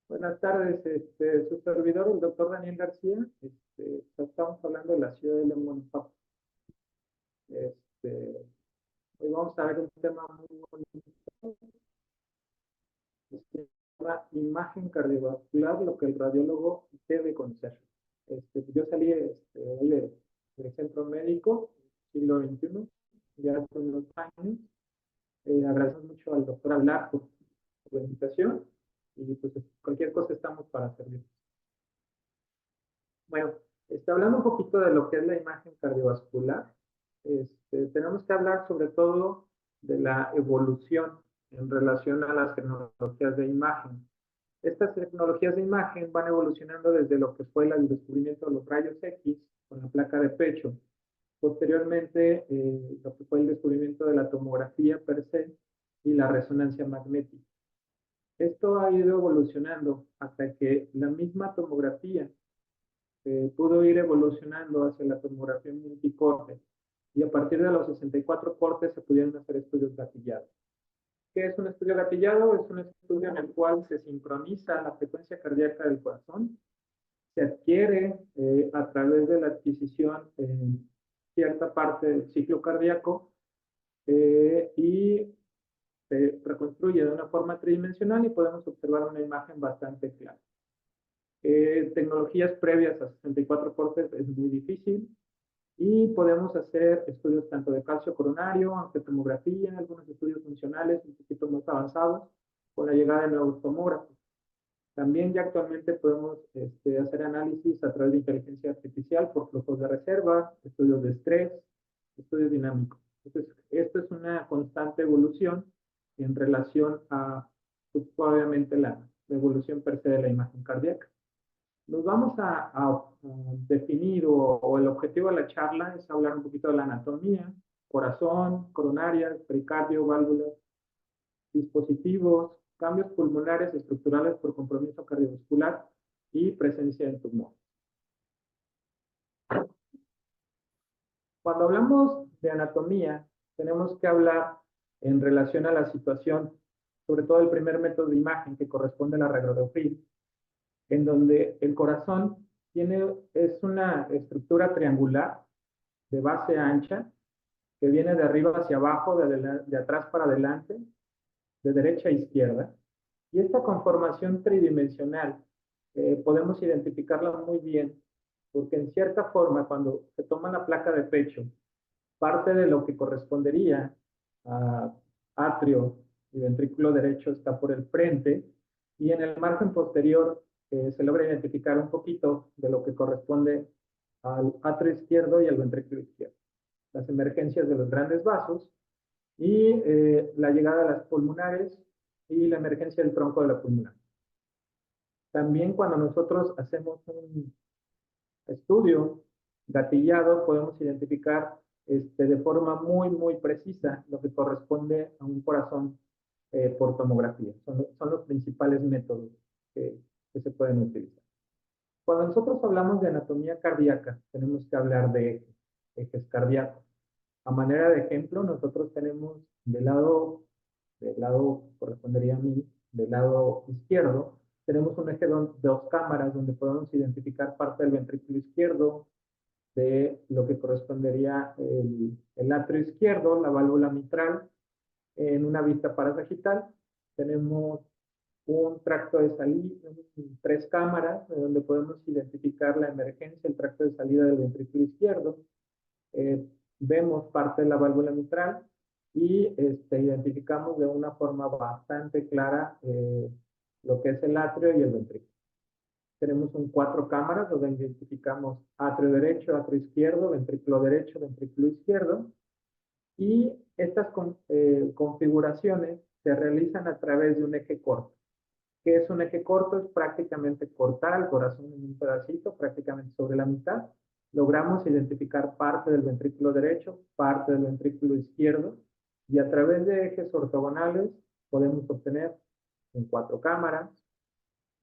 Buenas tardes, su servidor, el doctor Daniel García. Estamos hablando de la ciudad de León, Guanajuato. Este, Hoy vamos a ver un tema muy bonito, se llama imagen cardiovascular, lo que el radiólogo debe conocer. Yo salí hoy del centro médico, siglo XXI, ya hace unos años. Agradezco mucho al doctor Ablar por la invitación y pues cualquier cosa estamos para servir. Bueno, hablando un poquito de lo que es la imagen cardiovascular. Tenemos que hablar sobre todo de la evolución en relación a las tecnologías de imagen. Estas tecnologías de imagen van evolucionando desde lo que fue el descubrimiento de los rayos X con la placa de pecho. Posteriormente, lo que fue el descubrimiento de la tomografía per se y la resonancia magnética. Esto ha ido evolucionando hasta que la misma tomografía pudo ir evolucionando hacia la tomografía multicorte y a partir de los 64 cortes se pudieron hacer estudios gatillados. ¿Qué es un estudio gatillado? Es un estudio en el cual se sincroniza la frecuencia cardíaca del corazón, se adquiere a través de la adquisición en cierta parte del ciclo cardíaco y se reconstruye de una forma tridimensional y podemos observar una imagen bastante clara. Tecnologías previas a 64 cortes es muy difícil y podemos hacer estudios tanto de calcio coronario, angiotomografía, algunos estudios funcionales un poquito más avanzados con la llegada de nuevos tomógrafos. También ya actualmente podemos hacer análisis a través de inteligencia artificial por flujos de reserva, estudios de estrés, estudios dinámicos. Entonces, esto es una constante evolución en relación a, pues, obviamente, la evolución per se de la imagen cardíaca. Nos vamos a definir o el objetivo de la charla es hablar un poquito de la anatomía, corazón, coronaria, pericardio, válvulas, dispositivos, cambios pulmonares estructurales por compromiso cardiovascular y presencia de tumor. Cuando hablamos de anatomía, tenemos que hablar en relación a la situación, sobre todo el primer método de imagen que corresponde a la radiografía, en donde el corazón es una estructura triangular de base ancha que viene de arriba hacia abajo, de atrás para adelante, de derecha a izquierda. Y esta conformación tridimensional podemos identificarla muy bien, porque en cierta forma, cuando se toma la placa de pecho, parte de lo que correspondería a atrio y ventrículo derecho está por el frente, y en el margen posterior se logra identificar un poquito de lo que corresponde al atrio izquierdo y al ventrículo izquierdo. Las emergencias de los grandes vasos y la llegada de las pulmonares y la emergencia del tronco de la pulmonar. También cuando nosotros hacemos un estudio gatillado, podemos identificar de forma muy precisa lo que corresponde a un corazón por tomografía. Son los principales métodos que se pueden utilizar. Cuando nosotros hablamos de anatomía cardíaca, tenemos que hablar de ejes cardíacos. A manera de ejemplo, nosotros tenemos del lado correspondería a mí, del lado izquierdo, tenemos un eje de dos cámaras donde podemos identificar parte del ventrículo izquierdo, de lo que correspondería el atrio izquierdo, la válvula mitral, en una vista parasagital. Tenemos un tracto de salida, 3 cámaras, donde podemos identificar la emergencia, el tracto de salida del ventrículo izquierdo. Vemos parte de la válvula mitral y identificamos de una forma bastante clara lo que es el atrio y el ventrículo. Tenemos 4 cámaras donde identificamos atrio derecho, atrio izquierdo, ventrículo derecho, ventrículo izquierdo. Y estas configuraciones se realizan a través de un eje corto. ¿Qué es un eje corto? Es prácticamente cortar el corazón en un pedacito, prácticamente sobre la mitad. Logramos identificar parte del ventrículo derecho, parte del ventrículo izquierdo, y a través de ejes ortogonales podemos obtener un 4 cámaras,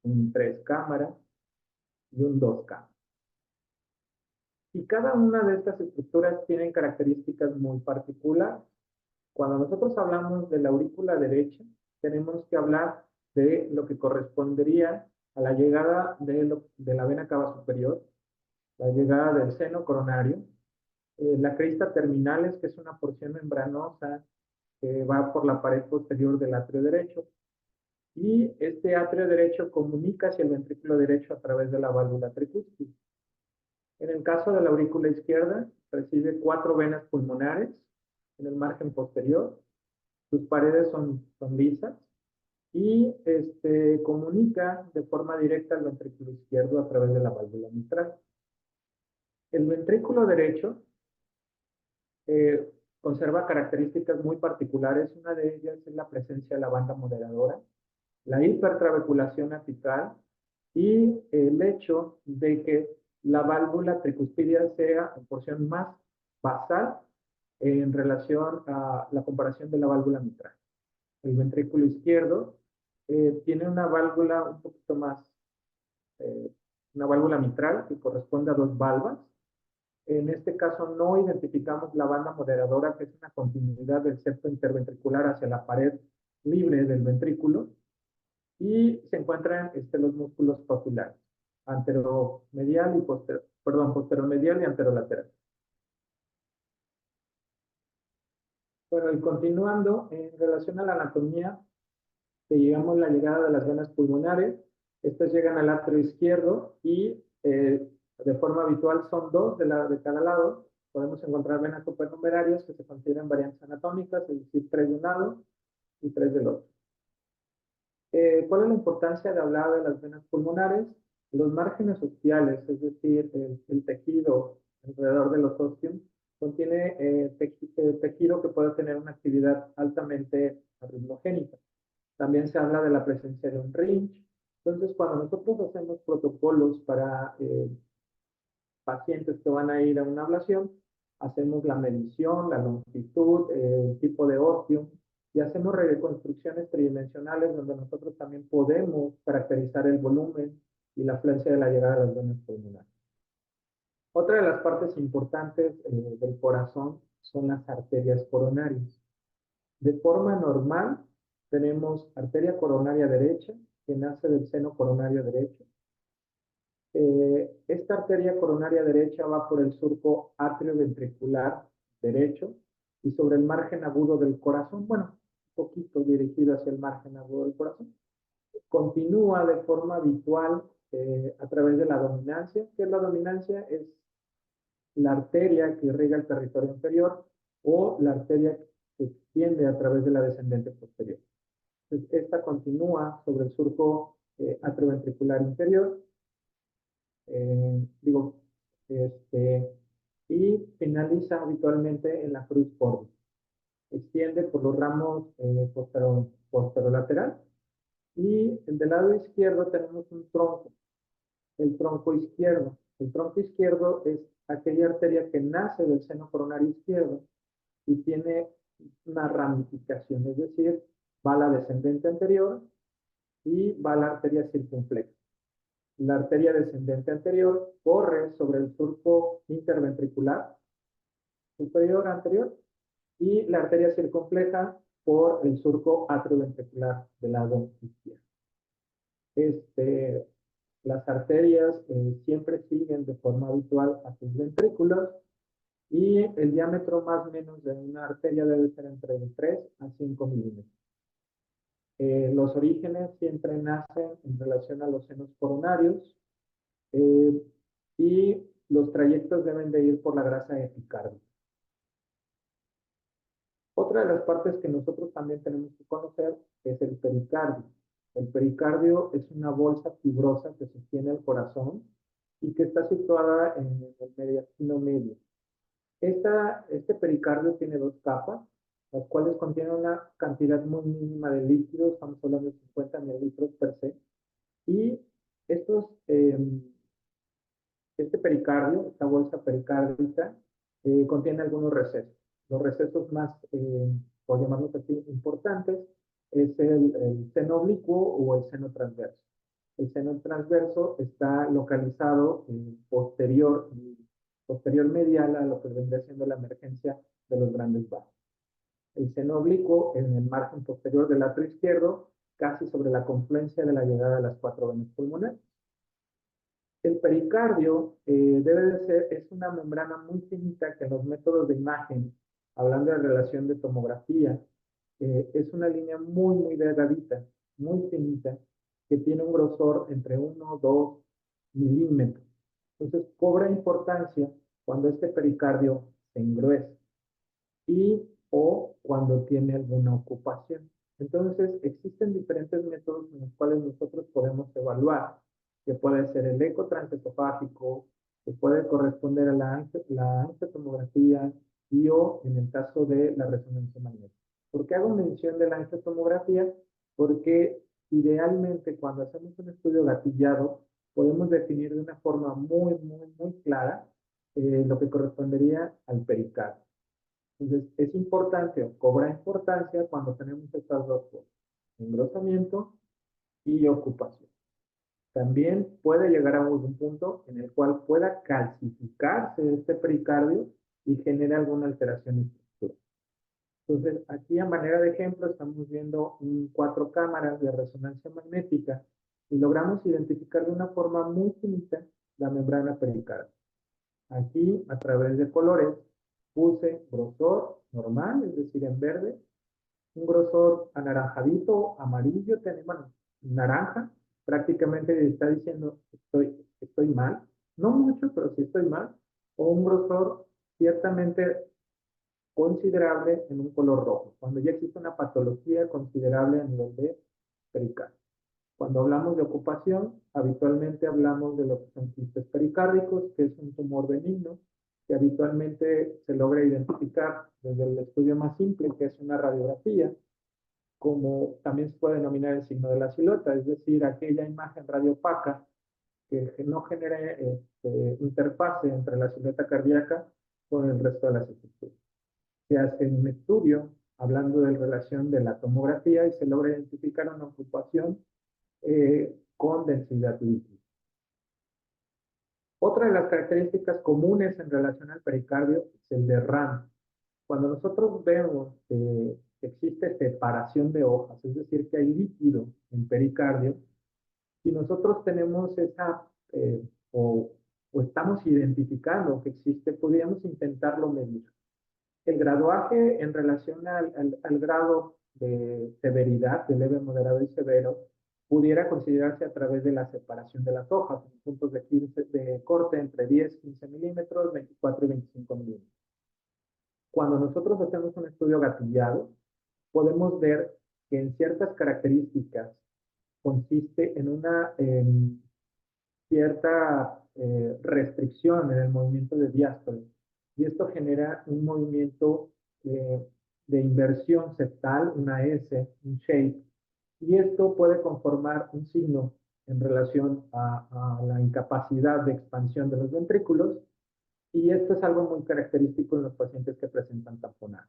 un 3 cámaras y un 2 cámaras. Y cada una de estas estructuras tienen características muy particulares. Cuando nosotros hablamos de la aurícula derecha, tenemos que hablar de lo que correspondería a la llegada de la vena cava superior, la llegada del seno coronario, la crista terminalis, que es una porción membranosa que va por la pared posterior del atrio derecho, y este atrio derecho comunica hacia el ventrículo derecho a través de la válvula tricúspide. En el caso de la aurícula izquierda, recibe 4 venas pulmonares en el margen posterior. Sus paredes son lisas y comunica de forma directa al ventrículo izquierdo a través de la válvula mitral. El ventrículo derecho eh, conserva características muy particulares. Una de ellas es la presencia de la banda moderadora, la hipertrabeculación apical y el hecho de que la válvula tricuspidia sea en porción más basal en relación a la comparación de la válvula mitral. El ventrículo izquierdo tiene una válvula un poquito más, eh, una válvula mitral que corresponde a 2 valvas. En este caso no identificamos la banda moderadora, que es una continuidad del septo interventricular hacia la pared libre del ventrículo, y se encuentran los músculos papilares, anteromedial y posteromedial y anterolateral. Bueno, y continuando, en relación a la anatomía, llegamos a la llegada de las venas pulmonares. Estas llegan al atrio izquierdo y de forma habitual son 2 de cada lado. Podemos encontrar venas supernumerarias que se consideran variantes anatómicas, es decir, 3 de un lado y 3 del otro. ¿Cuál es la importancia de hablar de las venas pulmonares? Los márgenes ostiales, es decir, el tejido alrededor de los ostium, contiene tejido que puede tener una actividad altamente arritmogénica. También se habla de la presencia de un rinch. Entonces, cuando nosotros hacemos protocolos para pacientes que van a ir a una ablación, hacemos la medición, la longitud, el tipo de ostium, y hacemos reconstrucciones tridimensionales donde nosotros también podemos caracterizar el volumen y la afluencia de la llegada de las venas pulmonares. Otra de las partes importantes del corazón son las arterias coronarias. De forma normal, tenemos arteria coronaria derecha, que nace del seno coronario derecho. Esta arteria coronaria derecha va por el surco atrioventricular derecho y sobre el margen agudo del corazón, bueno, un poquito dirigido hacia el margen agudo del corazón. Continúa de forma habitual a través de la dominancia. ¿Qué es la dominancia? Es la arteria que irriga el territorio inferior o la arteria que se extiende a través de la descendente posterior. Entonces, esta continúa sobre el surco atrioventricular inferior, digo, y finaliza habitualmente en la cruz córnea. Extiende por los ramos posterolateral y del lado izquierdo tenemos un tronco, el tronco izquierdo. El tronco izquierdo es aquella arteria que nace del seno coronario izquierdo y tiene una ramificación, es decir, va la descendente anterior y va la arteria circunfleja. La arteria descendente anterior corre sobre el surco interventricular superior anterior y la arteria circunfleja por el surco atrioventricular del lado izquierdo. Las arterias siempre siguen de forma habitual a sus ventrículos y el diámetro más o menos de una arteria debe ser entre 3 a 5 milímetros. Los orígenes siempre nacen en relación a los senos coronarios y los trayectos deben de ir por la grasa epicárdica. Otra de las partes que nosotros también tenemos que conocer es el pericardio. El pericardio es una bolsa fibrosa que sostiene el corazón y que está situada en el mediastino medio. Este pericardio tiene 2 capas, las cuales contienen una cantidad muy mínima de líquidos, estamos hablando de 50 mililitros per se, y este pericardio, esta bolsa pericárdica, contiene algunos recesos. Los recesos más, por llamarlos así, importantes, es el seno oblicuo o el seno transverso. El seno transverso está localizado posterior medial a lo que vendría siendo la emergencia de los grandes vasos. El seno oblicuo en el margen posterior del atrio izquierdo casi sobre la confluencia de la llegada de las cuatro venas pulmonares. El pericardio debe de ser, es una membrana muy finita que en los métodos de imagen, hablando de relación de tomografía, es una línea muy, muy delgadita, muy finita, que tiene un grosor entre 1 o 2 milímetros. Entonces, cobra importancia cuando este pericardio se engruece y o cuando tiene alguna ocupación. Entonces, existen diferentes métodos en los cuales nosotros podemos evaluar, que puede ser el eco transesofágico, que puede corresponder a la angiotomografía y o en el caso de la resonancia magnética. ¿Por qué hago mención de la angiotomografía? Porque idealmente cuando hacemos un estudio gatillado, podemos definir de una forma muy, muy, muy clara lo que correspondería al pericardio. Entonces, es importante o cobra importancia cuando tenemos estas dos cosas, engrosamiento y ocupación. También puede llegar a un punto en el cual pueda calcificarse este pericardio y genere alguna alteración estructural. Entonces, aquí a manera de ejemplo estamos viendo 4 cámaras de resonancia magnética y logramos identificar de una forma muy finita la membrana pericardial. Aquí, a través de colores, puse grosor normal, es decir, en verde, un grosor anaranjadito, amarillo, bueno, naranja, prácticamente está diciendo estoy mal, no mucho, pero sí estoy mal, o un grosor ciertamente considerable en un color rojo, cuando ya existe una patología considerable a nivel de pericardio. Cuando hablamos de ocupación, habitualmente hablamos de lo que son quistes pericárdicos, que es un tumor benigno, que habitualmente se logra identificar desde el estudio más simple, que es una radiografía, como también se puede denominar el signo de la silueta, es decir, aquella imagen radiopaca que no genere interfase entre la silueta cardíaca con el resto de las estructuras. Se hace un estudio hablando de relación de la tomografía y se logra identificar una ocupación con densidad líquida. Otra de las características comunes en relación al pericardio es el derrame. Cuando nosotros vemos que existe separación de hojas, es decir, que hay líquido en pericardio, si nosotros tenemos esa, o estamos identificando que existe, podríamos intentarlo medir. El graduaje en relación al grado de severidad, de leve, moderado y severo, pudiera considerarse a través de la separación de las hojas, en puntos de corte entre 10 y 15 milímetros, 24 y 25 milímetros. Cuando nosotros hacemos un estudio gatillado, podemos ver que en ciertas características consiste en una cierta restricción en el movimiento de diástole. Y esto genera un movimiento de inversión septal, una S, un shape, y esto puede conformar un signo en relación a la incapacidad de expansión de los ventrículos, y esto es algo muy característico en los pacientes que presentan tamponado.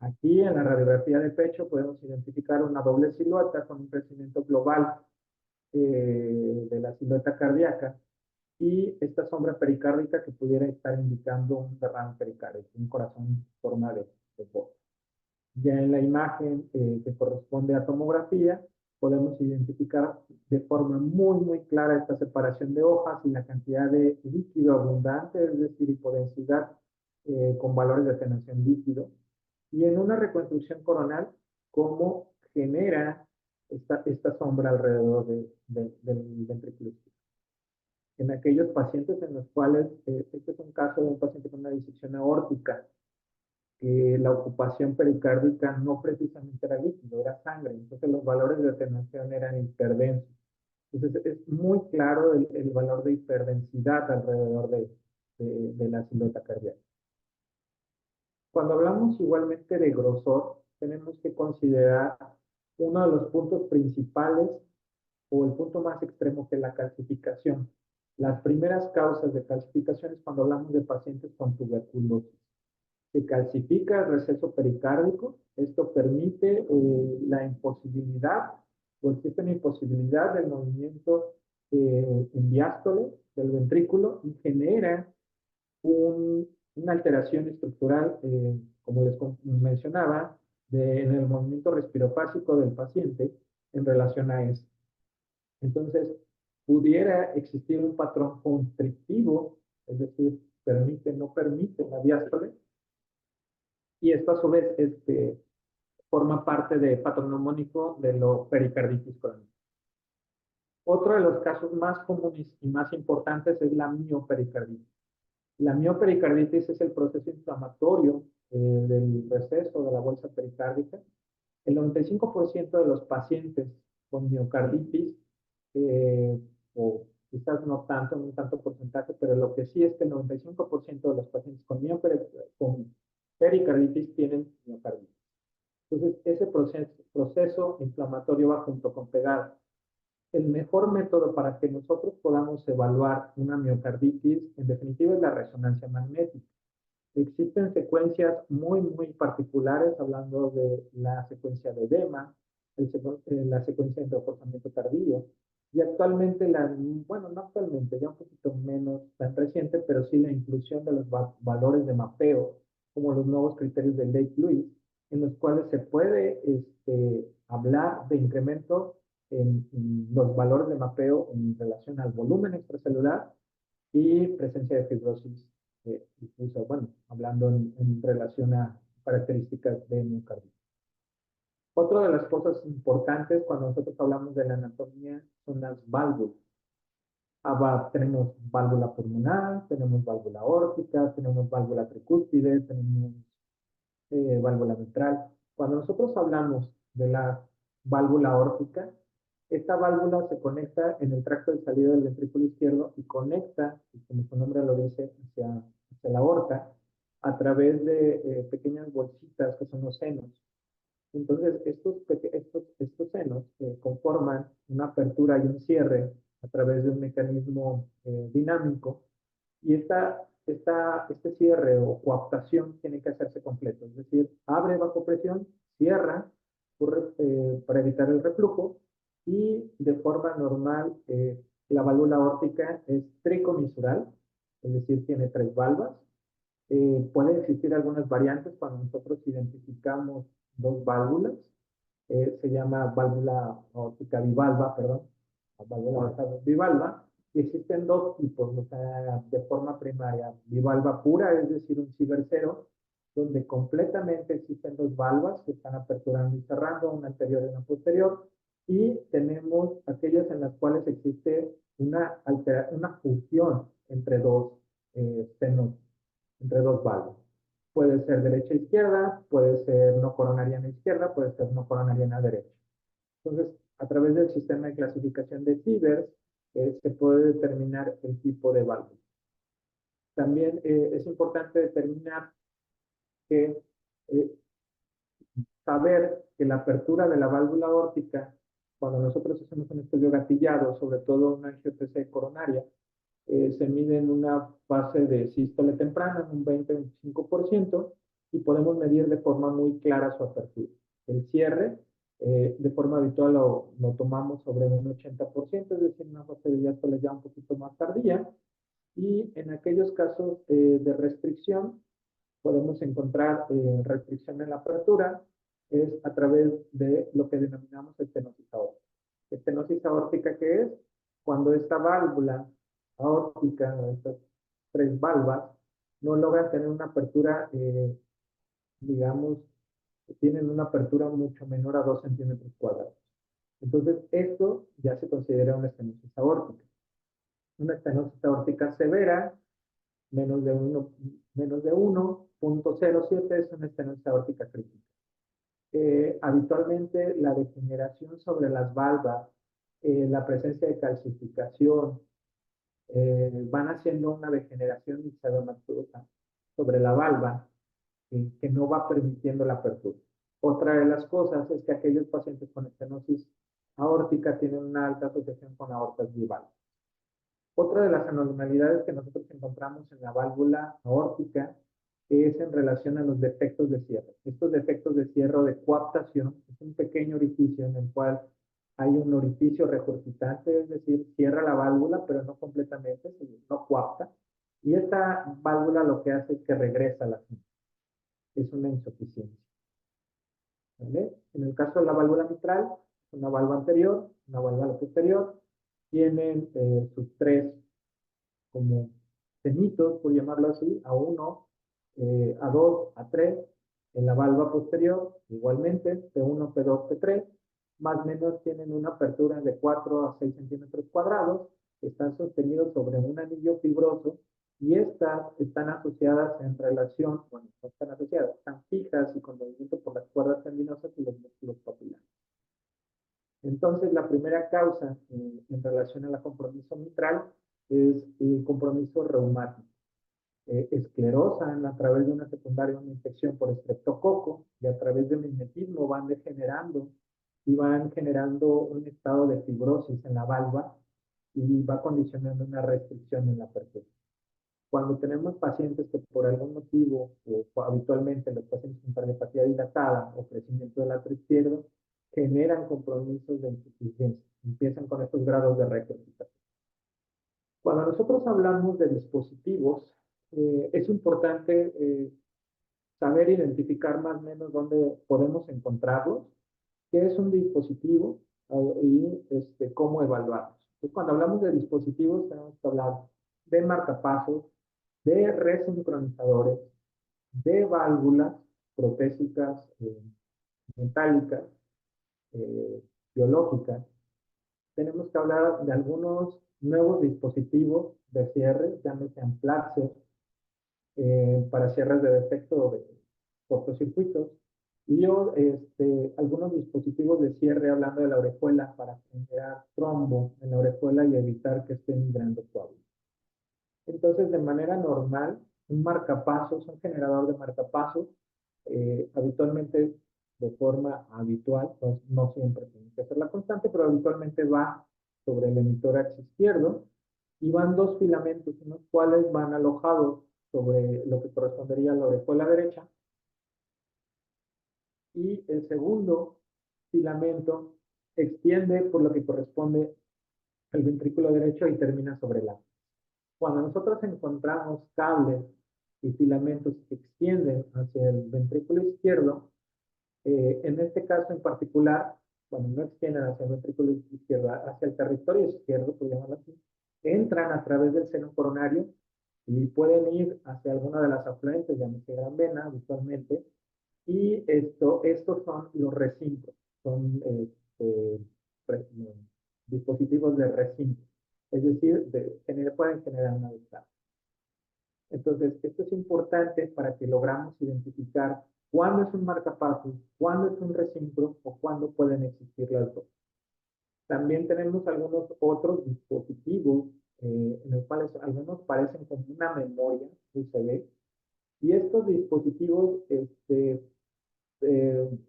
Aquí en la radiografía de pecho podemos identificar una doble silueta con un crecimiento global de la silueta cardíaca y esta sombra pericárdica que pudiera estar indicando un derrame pericárdico, un corazón en forma de bola. Ya en la imagen que corresponde a tomografía, podemos identificar de forma muy, muy clara esta separación de hojas y la cantidad de líquido abundante, es decir, hipodensidad con valores de atenuación líquido. Y en una reconstrucción coronal, cómo genera esta sombra alrededor del ventrículo. En aquellos pacientes en los cuales, este es un caso de un paciente con una disección aórtica, que la ocupación pericárdica no precisamente era líquido, era sangre, entonces los valores de atenuación eran hiperdensos. Entonces es muy claro el valor de hiperdensidad alrededor de la silueta cardíaca. Cuando hablamos igualmente de grosor, tenemos que considerar uno de los puntos principales o el punto más extremo que es la calcificación. Las primeras causas de calcificación es cuando hablamos de pacientes con tuberculosis. Se calcifica el receso pericárdico, esto permite la imposibilidad o existe una imposibilidad del movimiento en diástole del ventrículo y genera una alteración estructural, como les mencionaba, en el movimiento respiropásico del paciente en relación a eso. Entonces, pudiera existir un patrón constrictivo, es decir, permite, no permite la diástole, y esto a su vez forma parte de patrón neumónico de la pericarditis crónica. Otro de los casos más comunes y más importantes es la miopericarditis. La miopericarditis es el proceso inflamatorio del receso de la bolsa pericárdica. El 95% de los pacientes con miocarditis, o quizás no tanto, no tanto porcentaje, pero lo que sí es que el 95% de los pacientes con pericarditis tienen miocarditis. Entonces, ese proceso inflamatorio va junto con pegado. El mejor método para que nosotros podamos evaluar una miocarditis, en definitiva, es la resonancia magnética. Existen secuencias muy particulares, hablando de la secuencia de edema, la secuencia de reforzamiento tardío, y actualmente, bueno, no actualmente, ya un poquito menos tan reciente, pero sí la inclusión de los valores de mapeo, como los nuevos criterios de Lake-Lewis, en los cuales se puede hablar de incremento en los valores de mapeo en relación al volumen extracelular y presencia de fibrosis, incluso, bueno, hablando en relación a características de miocardio. Otra de las cosas importantes cuando nosotros hablamos de la anatomía son las válvulas. Tenemos válvula pulmonar, tenemos válvula aórtica, tenemos válvula tricúspide, tenemos válvula mitral. Cuando nosotros hablamos de la válvula aórtica, esta válvula se conecta en el tracto de salida del ventrículo izquierdo y conecta, como su nombre lo dice, hacia la aorta a través de pequeñas bolsitas que son los senos. Entonces, estos senos conforman una apertura y un cierre a través de un mecanismo dinámico, y este cierre o coaptación tiene que hacerse completo, es decir, abre bajo presión, cierra para evitar el reflujo, y de forma normal la válvula aórtica es tricomisural, es decir, tiene 3 valvas. Pueden existir algunas variantes cuando nosotros identificamos 2 válvulas. Se llama válvula aórtica bivalva, perdón, válvula aórtica bivalva, y existen 2 tipos, o sea, de forma primaria, bivalva pura, es decir, un cibercero, donde completamente existen 2 valvas que están aperturando y cerrando, una anterior y una posterior, y tenemos aquellas en las cuales existe una fusión entre 2 senos, entre 2 valvas. Puede ser derecha e izquierda, puede ser no coronariana izquierda, puede ser no coronariana derecha. Entonces, a través del sistema de clasificación de Sievers, se puede determinar el tipo de válvula. También es importante determinar que saber que la apertura de la válvula aórtica, cuando nosotros hacemos un estudio gatillado, sobre todo una angiotensia coronaria, se mide en una fase de sístole temprana, en un 20-25%, y podemos medir de forma muy clara su apertura. El cierre, de forma habitual lo tomamos sobre un 80%, es decir, una fase de diástole ya un poquito más tardía, y en aquellos casos de restricción, podemos encontrar restricción en la apertura, es a través de lo que denominamos estenosis aórtica. Estenosis aórtica, ¿qué es? Cuando esta válvula aórtica, estas 3 valvas, no logran tener una apertura, digamos, tienen una apertura mucho menor a 2 centímetros cuadrados. Entonces, esto ya se considera una estenosis aórtica. Una estenosis aórtica severa, menos de 1.07, es una estenosis aórtica crítica. Habitualmente la degeneración sobre las valvas, la presencia de calcificación, van haciendo una degeneración ixadomatosa sobre la valva que no va permitiendo la apertura. Otra de las cosas es que aquellos pacientes con estenosis aórtica tienen una alta asociación con aortas bivales. Otra de las anormalidades que nosotros encontramos en la válvula aórtica es en relación a los defectos de cierre. Estos defectos de cierre o de coaptación es un pequeño orificio en el cual hay un orificio regurgitante, es decir, cierra la válvula, pero no completamente, no coapta. Y esta válvula lo que hace es que regresa a la cinta. Es una insuficiencia. ¿vale? En el caso de la válvula mitral, una válvula anterior, una válvula posterior, tienen sus tres como cenitos, por llamarlo así, A1, A2, A3. En la válvula posterior, igualmente, P1, P2, P3, más o menos tienen una apertura de 4 a 6 centímetros cuadrados, están sostenidos sobre un anillo fibroso y estas están asociadas en relación, bueno, no están asociadas, están fijas y con movimiento por las cuerdas tendinosas y los músculos papilares. Entonces, la primera causa en relación a la compromiso mitral es el compromiso reumático. Esclerosa a través de una secundaria, una infección por estreptococo, y a través de mimetismo van degenerando y van generando un estado de fibrosis en la valva y va condicionando una restricción en la apertura. Cuando tenemos pacientes que por algún motivo, o habitualmente los pacientes con cardiopatía dilatada o crecimiento del atrio izquierdo, generan compromisos de insuficiencia, empiezan con estos grados de rectificación. Cuando nosotros hablamos de dispositivos, es importante saber identificar más o menos dónde podemos encontrarlos, qué es un dispositivo y cómo evaluarlos. Entonces, cuando hablamos de dispositivos, tenemos que hablar de marcapasos, de resincronizadores, de válvulas protésicas metálicas, biológicas. Tenemos que hablar de algunos nuevos dispositivos de cierre, llámese Amplaxer, para cierres de defecto o de cortocircuitos, y algunos dispositivos de cierre hablando de la orejuela para generar trombo en la orejuela y evitar que esté migrando coágulos. Entonces, de manera normal, un marcapasos, un generador de marcapasos, habitualmente de forma habitual, pues no siempre tiene que ser la constante, pero habitualmente va sobre el emitórax izquierdo y van dos filamentos, unos cuales van alojados sobre lo que correspondería a la orejuela derecha y el segundo filamento extiende por lo que corresponde al ventrículo derecho y termina sobre el ápice. Cuando nosotros encontramos cables y filamentos que extienden hacia el ventrículo izquierdo, en este caso en particular, cuando no extienden hacia el ventrículo izquierdo, hacia el territorio izquierdo, por llamarlo así, entran a través del seno coronario y pueden ir hacia alguna de las afluentes, llámese gran vena habitualmente, y estos son los recintos, son dispositivos de recinto, es decir, pueden generar una descarga. Entonces, esto es importante para que logramos identificar cuándo es un marcapasos, cuándo es un recinto o cuándo pueden existir las dos. También tenemos algunos otros dispositivos en los cuales algunos parecen como una memoria USB, y estos dispositivos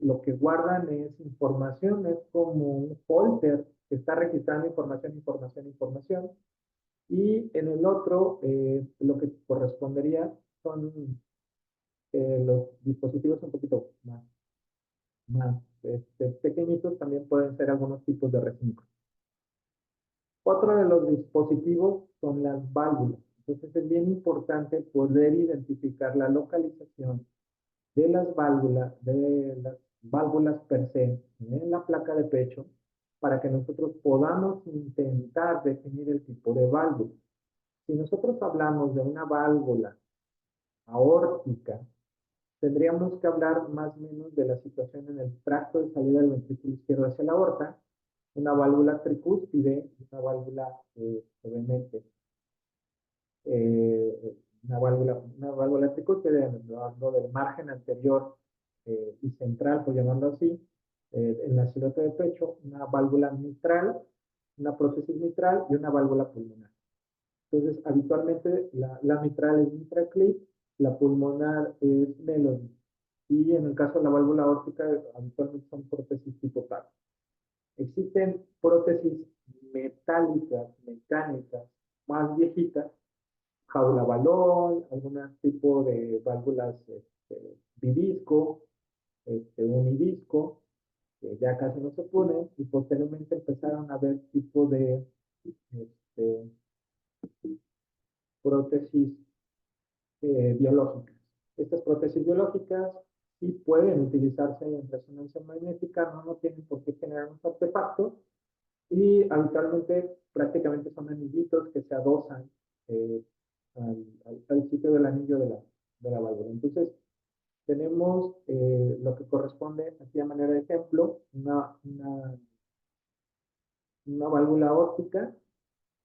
lo que guardan es información, es como un folder que está registrando información, información, información. Y en el otro, lo que correspondería son los dispositivos un poquito más pequeñitos, también pueden ser algunos tipos de recintos. Otro de los dispositivos son las válvulas. Entonces es bien importante poder identificar la localización de las válvulas per se en la placa de pecho para que nosotros podamos intentar definir el tipo de válvula. Si nosotros hablamos de una válvula aórtica, tendríamos que hablar más o menos de la situación en el tracto de salida del ventrículo izquierdo hacia la aorta, una válvula tricúspide, obviamente, una válvula tricúspide hablando del margen anterior y central, por llamarlo así, en la silueta de pecho, una válvula mitral, una prótesis mitral y una válvula pulmonar. Entonces, habitualmente la mitral es MitraClip, la pulmonar es Melody. Y en el caso de la válvula aórtica, habitualmente son prótesis tipo TAC. Existen prótesis metálicas, mecánicas, más viejitas, jaula balón, algún tipo de válvulas bidisco, unidisco, que ya casi no se ponen, y posteriormente empezaron a ver tipo de este, prótesis biológicas. Estas prótesis biológicas y pueden utilizarse en resonancia magnética, no tienen por qué generar un artefacto y habitualmente prácticamente son anillitos que se adosan eh, al sitio del anillo de la válvula. Entonces, tenemos lo que corresponde aquí a manera de ejemplo, una válvula óptica.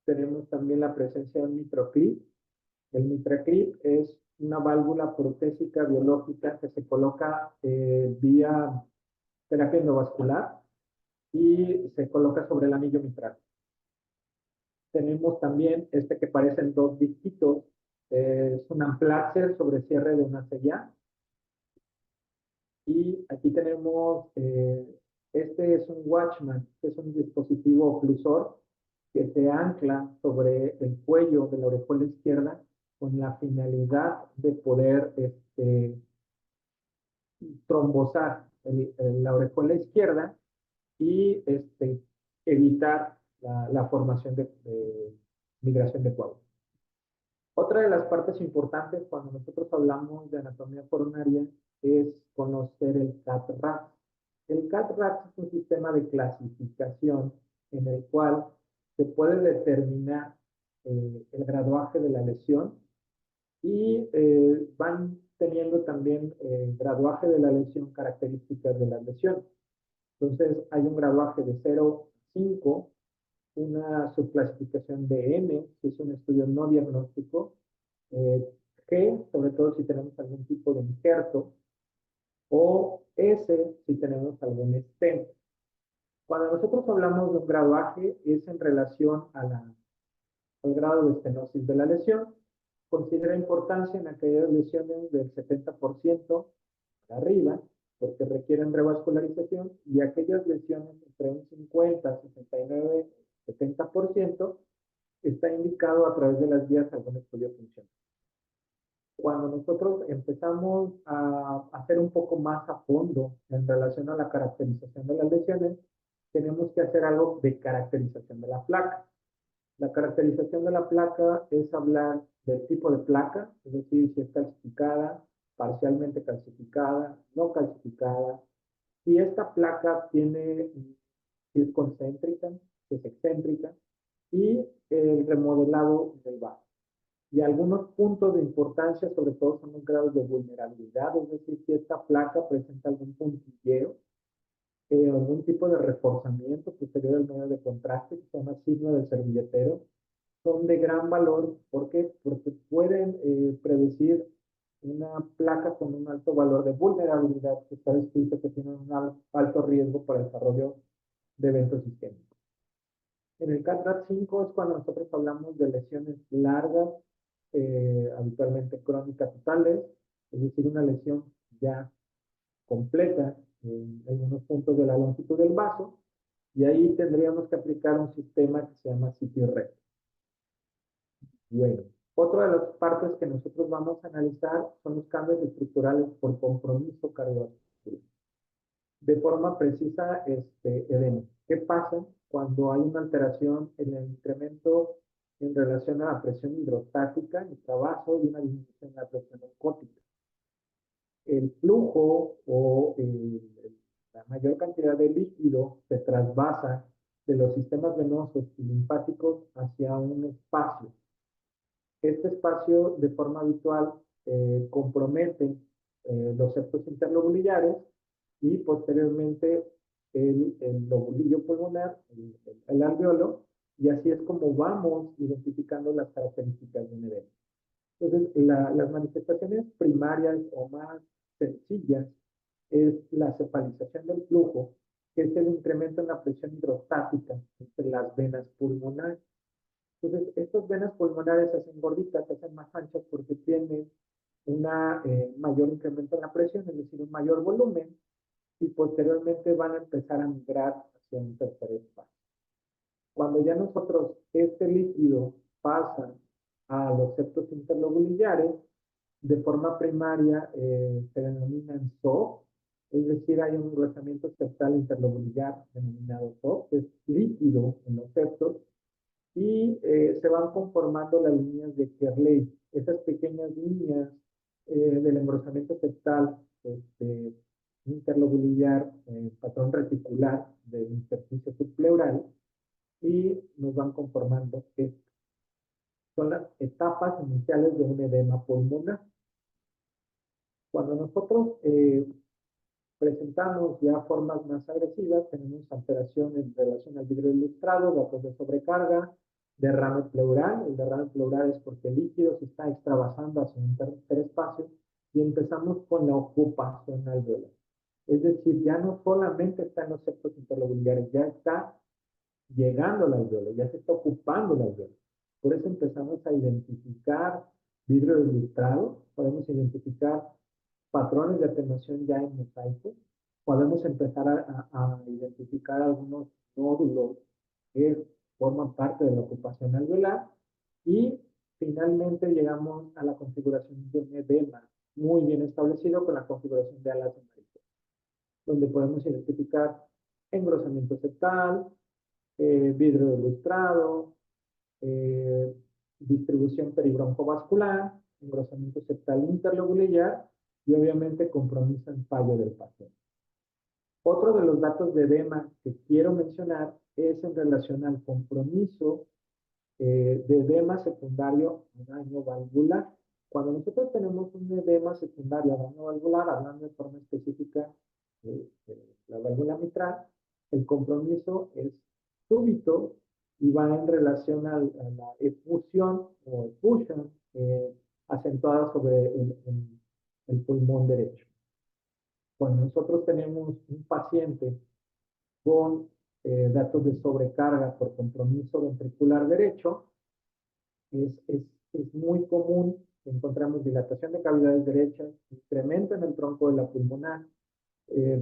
Tenemos también la presencia de un mitroclip. El mitraclip es una válvula protésica biológica que se coloca vía terapia endovascular y se coloca sobre el anillo mitral. Tenemos también este que parecen dos disquitos, es un amplaxer sobre cierre de una sella. Y aquí tenemos, este es un Watchman, que es un dispositivo oclusor que se ancla sobre el cuello de la orejuela izquierda con la finalidad de poder trombosar la orejuela izquierda y evitar la formación de migración de coágulos. Otra de las partes importantes cuando nosotros hablamos de anatomía coronaria es conocer el CAT-RAS. El CAT-RAS es un sistema de clasificación en el cual se puede determinar el graduaje de la lesión y van teniendo también graduaje de la lesión, características de la lesión. Entonces hay un graduaje de 0 a 5, una subclasificación de M, que es un estudio no diagnóstico, G, sobre todo si tenemos algún tipo de injerto, o S, si tenemos algún stent. Cuando nosotros hablamos de un graduaje, es en relación al grado de estenosis de la lesión. Considera importancia en aquellas lesiones del 70% para arriba, porque requieren revascularización, y aquellas lesiones entre un 50, 69, 70% está indicado a través de las guías algún estudio funcional. Cuando nosotros empezamos a hacer un poco más a fondo en relación a la caracterización de las lesiones, tenemos que hacer algo de caracterización de la placa. La caracterización de la placa es hablar del tipo de placa, es decir, si es calcificada, parcialmente calcificada, no calcificada. Si esta placa tiene, si es concéntrica, si es excéntrica, y el remodelado del vaso. Y algunos puntos de importancia, sobre todo, son los grados de vulnerabilidad, es decir, si esta placa presenta algún puntilleo, algún tipo de reforzamiento posterior al medio de contraste, que se llama signo del servilletero, son de gran valor. ¿Por qué? Porque pueden predecir una placa con un alto valor de vulnerabilidad que está descrito que tiene un alto riesgo para el desarrollo de eventos isquémicos. En el CAT-RAT5 es cuando nosotros hablamos de lesiones largas, habitualmente crónicas totales, es decir, una lesión ya completa en unos puntos de la longitud del vaso, y ahí tendríamos que aplicar un sistema que se llama CT-RED. Bueno, otra de las partes que nosotros vamos a analizar son los cambios estructurales por compromiso cardiovascular. De forma precisa, edema. ¿Qué pasa cuando hay una alteración en el incremento en relación a la presión hidrostática en el trabajo y una disminución en la presión osmótica? El flujo o la mayor cantidad de líquido se trasvasa de los sistemas venosos y linfáticos hacia un espacio. Este espacio, de forma habitual, compromete los septos interlobuliares y posteriormente el lobulillo pulmonar, el alveolo, y así es como vamos identificando las características de un evento. Entonces, las manifestaciones primarias o más sencillas es la cefalización del flujo, que es el incremento en la presión hidrostática entre las venas pulmonares. Entonces, estas venas pulmonares se hacen gorditas, se hacen más anchas porque tienen un mayor incremento en la presión, es decir, un mayor volumen, y posteriormente van a empezar a migrar hacia un tercer espacio. Cuando ya nosotros, este líquido pasa a los septos interlobuliares, de forma primaria se denominan SOP, es decir, hay un engrosamiento septal interlobular denominado SOP, es líquido en los septos, y se van conformando las líneas de Kerley. Esas pequeñas líneas del engrosamiento septal este, interlobulillar, patrón reticular del intersticio subpleural y nos van conformando que son las etapas iniciales de un edema pulmonar. Cuando nosotros presentamos ya formas más agresivas, tenemos alteraciones en relación al vidrio ilustrado, datos de sobrecarga, derrame pleural. El derrame pleural es porque el líquido se está extravasando hacia un interespacio y empezamos con la ocupación alveolar. Es decir, ya no solamente está en los septos interlobulares, ya está llegando al alveolo, ya se está ocupando el alveolo. Por eso empezamos a identificar vidrio ilustrado, podemos identificar patrones de atenuación ya en mosaico, podemos empezar a identificar algunos nódulos que forman parte de la ocupación alveolar y finalmente llegamos a la configuración de un edema muy bien establecido con la configuración de alas de mariposa, donde podemos identificar engrosamiento septal, vidrio ilustrado, distribución peribroncovascular, engrosamiento septal interlobulillar y obviamente compromiso en fallo del paciente. Otro de los datos de edema que quiero mencionar es en relación al compromiso de edema secundario a daño valvular. Cuando nosotros tenemos un edema secundario a daño valvular, hablando de forma específica de la válvula mitral, el compromiso es súbito y va en relación a la efusión o effusion acentuada sobre el pulmón derecho. Cuando nosotros tenemos un paciente con datos de sobrecarga por compromiso ventricular derecho, es muy común que encontramos dilatación de cavidades derechas, incremento en el tronco de la pulmonar,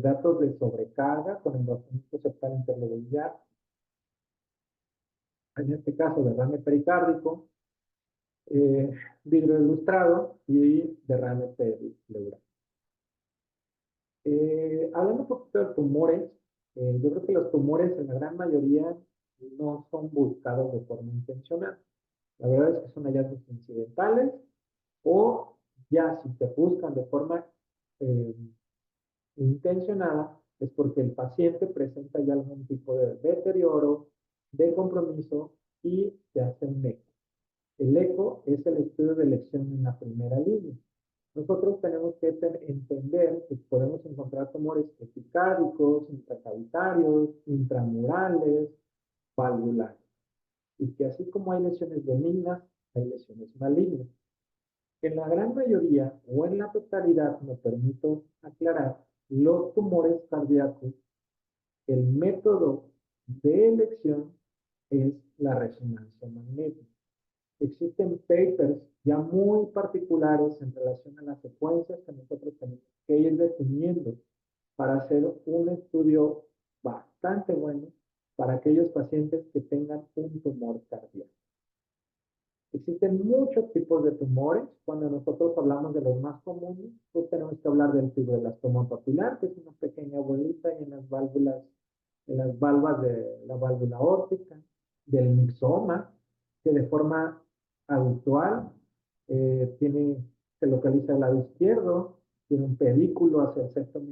datos de sobrecarga con engrosamiento septal interlobulillar, en este caso derrame pericárdico, vidrio ilustrado y derrame pleural. Hablando un poquito de tumores, yo creo que los tumores en la gran mayoría no son buscados de forma intencional. La verdad es que son hallazgos incidentales o ya si se buscan de forma intencionada es porque el paciente presenta ya algún tipo de deterioro, de compromiso y se hace un eco. El eco es el estudio de elección en la primera línea. Nosotros tenemos que entender que podemos encontrar tumores epicárdicos, intracavitarios, intramurales, valvulares. Y que así como hay lesiones benignas, hay lesiones malignas. En la gran mayoría o en la totalidad, me permito aclarar, los tumores cardíacos, el método de elección es la resonancia magnética. Existen papers ya muy particulares en relación a las secuencias que nosotros tenemos que ir definiendo para hacer un estudio bastante bueno para aquellos pacientes que tengan un tumor cardíaco. Existen muchos tipos de tumores. Cuando nosotros hablamos de los más comunes, pues tenemos que hablar del fibroelastoma papilar, que es una pequeña bolita en las válvulas, en las valvas de la válvula aórtica, del mixoma, que de forma habitual se localiza al lado izquierdo, tiene un pedículo hacia el septum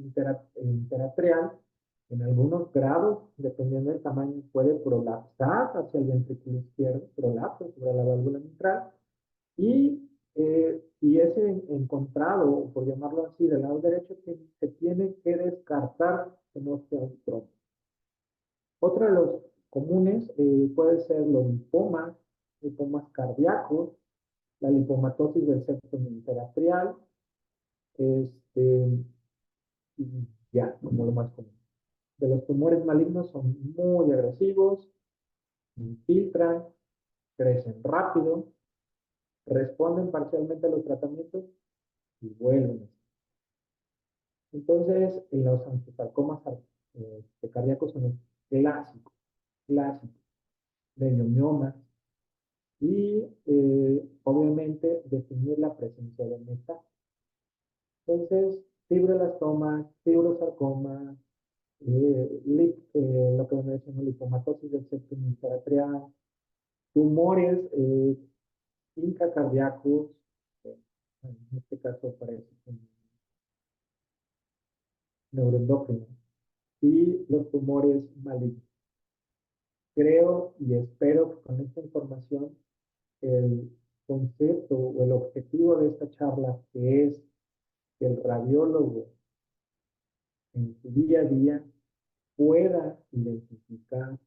interatrial. En algunos grados, dependiendo del tamaño, puede prolapsar hacia el ventrículo izquierdo, prolapsa sobre la válvula mitral, y ese encontrado, por llamarlo así, del lado derecho, se tiene que descartar que no sea un trombo. Otro de los comunes puede ser los lipomas cardíacos, la lipomatosis del septum interatrial, y ya, como lo más común. De los tumores malignos son muy agresivos, infiltran, crecen rápido, responden parcialmente a los tratamientos y vuelven. Entonces, los angiosarcomas cardíacos son los clásicos de miomas y obviamente definir la presencia de metástasis. Entonces, fibroelastomas, fibrosarcomas, lo que me decimos lipomatosis del septum interatrial, tumores intracardíacos, en este caso parece neuroendocrinos y los tumores malignos. Creo y espero que con esta información el concepto o el objetivo de esta charla, que es que el radiólogo en su día a día pueda identificar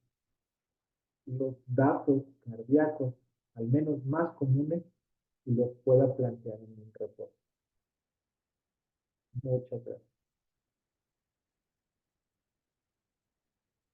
los datos cardíacos, al menos más comunes, y los pueda plantear en un reporte. Muchas gracias.